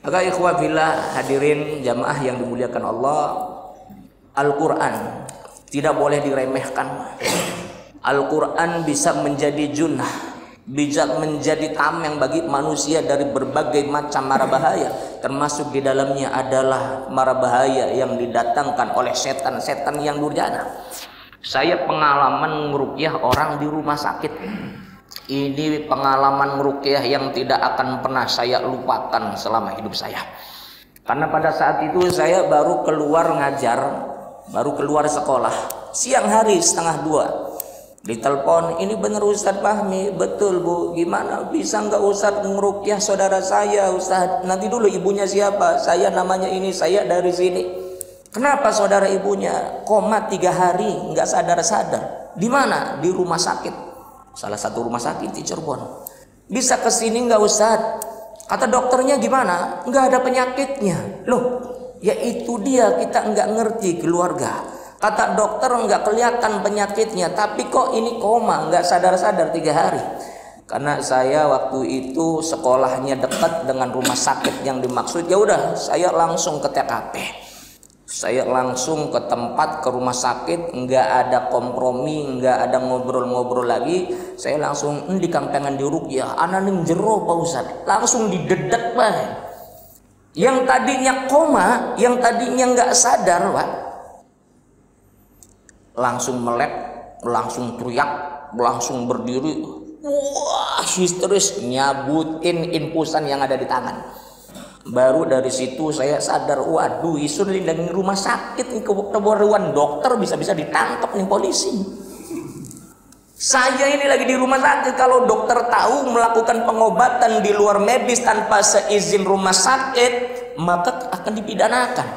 Maka ikhwah fillah, hadirin jamaah yang dimuliakan Allah, Al-Quran tidak boleh diremehkan. Al-Quran bisa menjadi junnah, bisa menjadi tameng bagi manusia dari berbagai macam mara bahaya. Termasuk di dalamnya adalah mara bahaya yang didatangkan oleh setan-setan yang durjana. Saya pengalaman meruqyah orang di rumah sakit. Ini pengalaman meruqyah yang tidak akan pernah saya lupakan selama hidup saya. Karena pada saat itu saya baru keluar ngajar, baru keluar sekolah, siang hari 1:30. Ditelepon, ini benar Ustadz Fahmi? Betul Bu. Gimana bisa nggak Ustadz ngeruqyah saudara saya Ustadz? Nanti dulu ibunya siapa? Saya namanya ini, saya dari sini. Kenapa saudara ibunya koma 3 hari nggak sadar-sadar? Di mana? Di rumah sakit, salah satu rumah sakit di Cirebon. Bisa kesini nggak Ustadz? Kata dokternya gimana? Nggak ada penyakitnya. Loh, ya itu dia, kita nggak ngerti keluarga. Kata dokter nggak kelihatan penyakitnya, tapi kok ini koma, nggak sadar-sadar 3 hari. Karena saya waktu itu sekolahnya dekat dengan rumah sakit yang dimaksud, ya udah saya langsung ke TKP. Saya langsung ke tempat, ke rumah sakit, nggak ada kompromi, nggak ada ngobrol-ngobrol lagi. Saya langsung di kampengan diruqyah, ananing jero Pak Ustaz, langsung didedak Pak. Yang tadinya koma, yang tadinya nggak sadar Pak, langsung melek, langsung teriak, langsung berdiri, wah histeris, nyabutin infusan yang ada di tangan. Baru dari situ saya sadar, waduh isun di rumah sakit nih, kebaruan dokter bisa-bisa ditangkap nih polisi. Saya ini lagi di rumah sakit, kalau dokter tahu melakukan pengobatan di luar medis tanpa seizin rumah sakit, maka akan dipidanakan.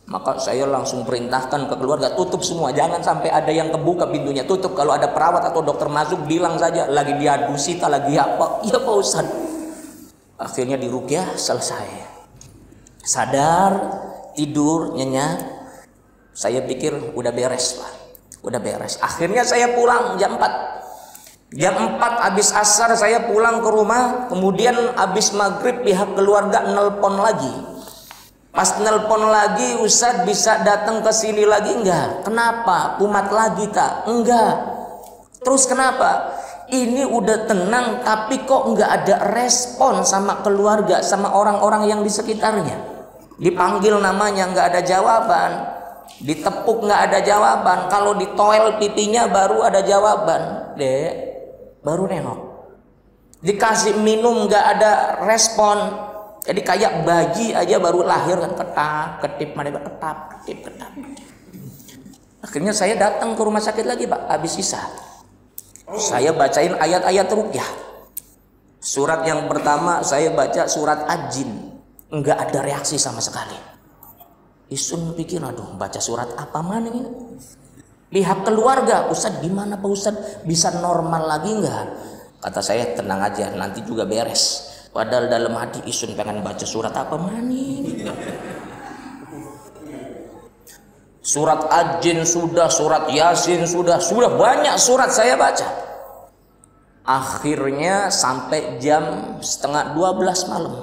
Maka saya langsung perintahkan ke keluarga, tutup semua, jangan sampai ada yang kebuka pintunya, tutup. Kalau ada perawat atau dokter masuk, bilang saja lagi diadu sita, lagi apa. Iya Pak Ustaz. Akhirnya diruqyah, selesai. Sadar, tidur, nyenyak. Saya pikir udah beres Pak, udah beres. Akhirnya saya pulang jam 4. Jam 4 habis asar saya pulang ke rumah. Kemudian habis maghrib pihak keluarga nelpon lagi. Pas nelpon lagi, Ustadz bisa datang ke sini lagi enggak? Kenapa? Kumat lagi tak? Enggak. Terus kenapa? Ini udah tenang tapi kok enggak ada respon sama keluarga, sama orang-orang yang di sekitarnya. Dipanggil namanya enggak ada jawaban, ditepuk enggak ada jawaban, kalau ditoel pipinya baru ada jawaban. Dek, baru nengok. Dikasih minum enggak ada respon. Jadi kayak bayi aja baru lahir kan, ketap, ketip, mana ketap, ketip, ketap. Akhirnya saya datang ke rumah sakit lagi Pak, habis sisa. Saya bacain ayat-ayat ruqyah. Surat yang pertama saya baca surat Ad-Jin, enggak ada reaksi sama sekali. Isun pikir, aduh baca surat apa mana ini? Pihak keluarga, Ustaz gimana Pak Ustaz, bisa normal lagi enggak? Kata saya, tenang aja, nanti juga beres. Padahal dalam hati isun pengen baca surat apa mani. Surat Ad-Jin sudah, surat Yasin sudah banyak surat saya baca. Akhirnya sampai jam 11:30 malam.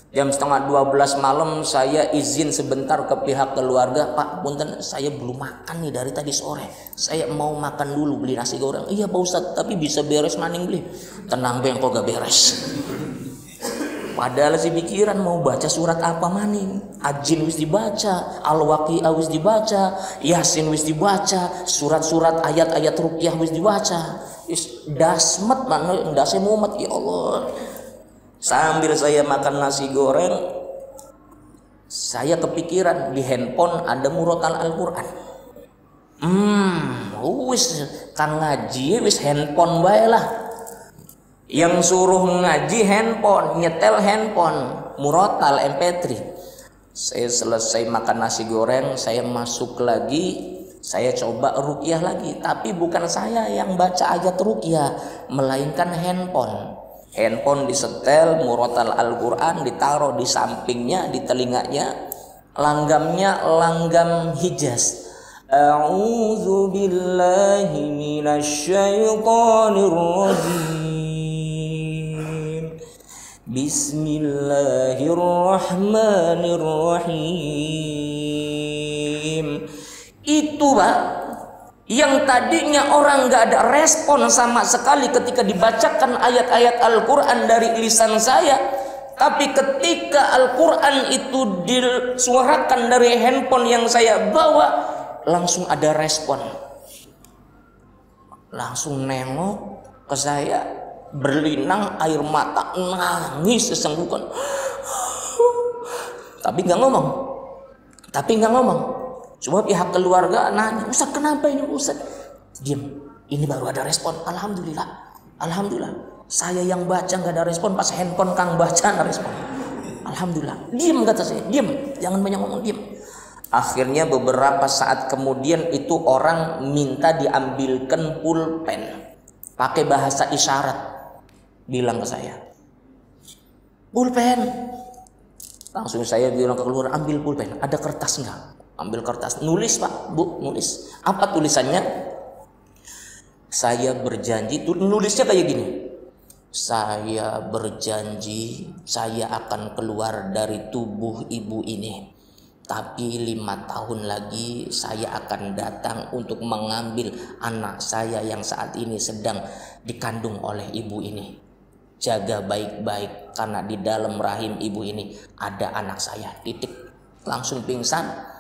Jam 11:30 malam saya izin sebentar ke pihak keluarga, Pak punten saya belum makan nih dari tadi sore. Saya mau makan dulu, beli nasi goreng. Iya Pak Ustadz, tapi bisa beres maning beli. Tenang beng kok gak beres. Padahal si pikiran mau baca surat apa maning. Ad-Jin wis dibaca, Al-Waqi'ah wis dibaca, Yasin wis dibaca, surat-surat ayat-ayat ruqyah wis dibaca. Dasmet mana ndase mumet ya Allah. Sambil saya makan nasi goreng, saya kepikiran di handphone ada murotal Al-Quran. Wis kan ngaji wis handphone bae lah. Yang suruh ngaji handphone, nyetel handphone, murotal MP3. Saya selesai makan nasi goreng, saya masuk lagi, saya coba ruqyah lagi. Tapi bukan saya yang baca ayat ruqyah, melainkan handphone. Handphone disetel, murotal Al-Quran ditaruh di sampingnya, di telinganya. Langgamnya langgam Hijaz. A'udzu billahi minasy syaithanir rajim. Bismillahirrahmanirrahim. Itu Pak, yang tadinya orang nggak ada respon sama sekali ketika dibacakan ayat-ayat Al-Quran dari lisan saya, tapi ketika Al-Quran itu disuarakan dari handphone yang saya bawa, langsung ada respon. Langsung nengok ke saya, berlinang air mata, nangis sesenggukan. Tapi nggak ngomong. Cuma pihak keluarga nanya, Ustaz kenapa ini Ustaz? Diam, ini baru ada respon. Alhamdulillah. Saya yang baca nggak ada respon, pas handphone Kang baca ada respon. Alhamdulillah. Diam kata saya, diam, jangan banyak ngomong, diam. Akhirnya beberapa saat kemudian itu orang minta diambilkan pulpen, pakai bahasa isyarat, bilang ke saya, pulpen. Langsung saya bilang ke keluarga, ambil pulpen, ada kertas nggak? Ambil kertas, nulis Pak, Bu, nulis. Apa tulisannya? Saya berjanji, nulisnya kayak gini. Saya berjanji saya akan keluar dari tubuh ibu ini. Tapi 5 tahun lagi saya akan datang untuk mengambil anak saya yang saat ini sedang dikandung oleh ibu ini. Jaga baik-baik karena di dalam rahim ibu ini ada anak saya. Titik. Langsung pingsan.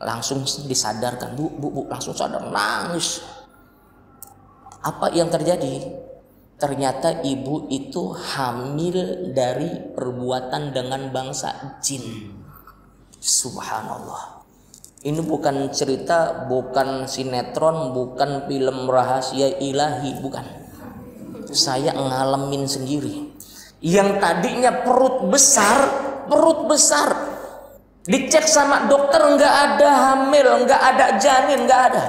Langsung disadarkan, bu, langsung sadar, nangis. Apa yang terjadi? Ternyata ibu itu hamil dari perbuatan dengan bangsa jin. Subhanallah. Ini bukan cerita, bukan sinetron, bukan film rahasia ilahi, bukan. Saya ngalamin sendiri. Yang tadinya perut besar. Dicek sama dokter nggak ada hamil, nggak ada janin, nggak ada.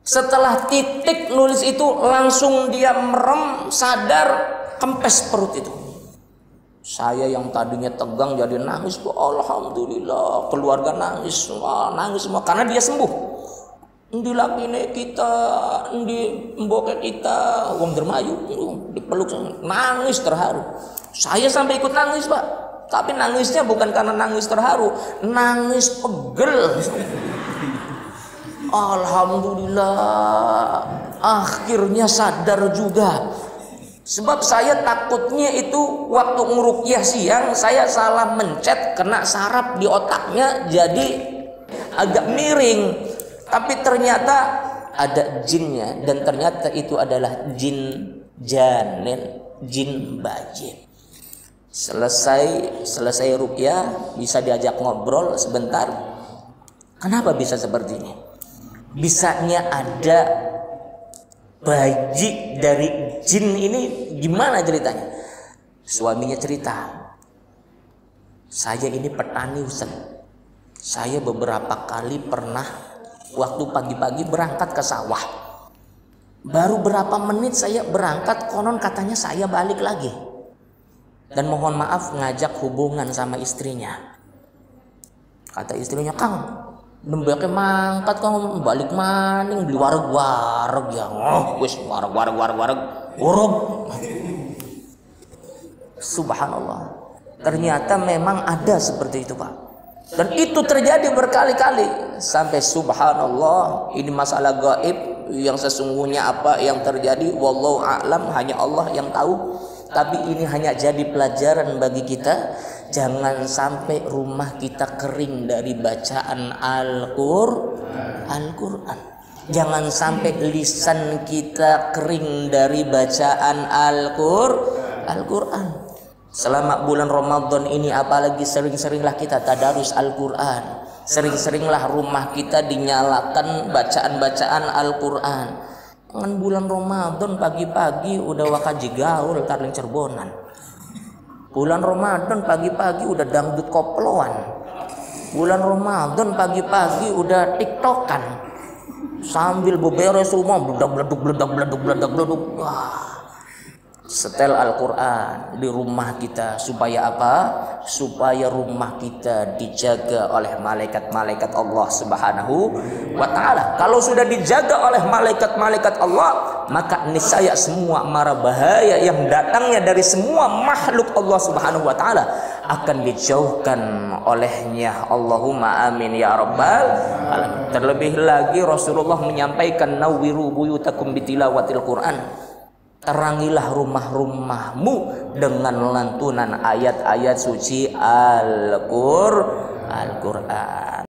Setelah titik nulis itu langsung dia merem, sadar, kempes perut itu. Saya yang tadinya tegang jadi nangis, alhamdulillah. Keluarga nangis semua karena dia sembuh. Di lakine kita, di mboket kita, wong dermayu, dipeluk nangis terharu. Saya sampai ikut nangis Pak. Tapi nangisnya bukan karena nangis terharu, nangis pegel. Alhamdulillah, akhirnya sadar juga. Sebab saya takutnya itu waktu ngurukyah siang saya salah mencet, kena saraf di otaknya jadi agak miring. Tapi ternyata ada jinnya, dan ternyata itu adalah jin janin, jin bajin. Selesai rukyah, bisa diajak ngobrol sebentar. Kenapa bisa seperti ini? Bisanya ada baji dari jin ini, gimana ceritanya? Suaminya cerita, saya ini petani Ustaz. Saya beberapa kali pernah waktu pagi-pagi berangkat ke sawah. Baru berapa menit saya berangkat, konon katanya saya balik lagi. Dan mohon maaf ngajak hubungan sama istrinya. Kata istrinya, Kang, nembake mangkat Kang, balik maning beli wareg ya. Wis wareg urug. Subhanallah. Ternyata memang ada seperti itu Pak. Dan itu terjadi berkali-kali. Sampai subhanallah, ini masalah gaib yang sesungguhnya apa yang terjadi wallahu a'lam, hanya Allah yang tahu. Tapi ini hanya jadi pelajaran bagi kita. Jangan sampai rumah kita kering dari bacaan Al-Quran. Jangan sampai lisan kita kering dari bacaan Al-Quran. Selama bulan Ramadan ini apalagi sering-seringlah kita tadarus Al-Quran. Sering-seringlah rumah kita dinyalakan bacaan-bacaan Al-Quran. Kan bulan Ramadan pagi-pagi udah wakaji gaul tarling cerbonan. Bulan Ramadan pagi-pagi udah dangdut koploan. Bulan Ramadan pagi-pagi udah tiktokan. Sambil beberes rumah beledak. Wah. setel Al-Quran di rumah kita. Supaya apa? Supaya rumah kita dijaga oleh malaikat-malaikat Allah Subhanahu wa ta'ala. Kalau sudah dijaga oleh malaikat-malaikat Allah, maka niscaya semua mara bahaya yang datangnya dari semua makhluk Allah Subhanahu wa ta'ala akan dijauhkan olehnya. Allahumma amin ya rabbal alamin. Terlebih lagi Rasulullah menyampaikan, nawwiru buyutakum bitilawatil Quran. Terangilah rumah-rumahmu dengan lantunan ayat-ayat suci Al-Qur'an.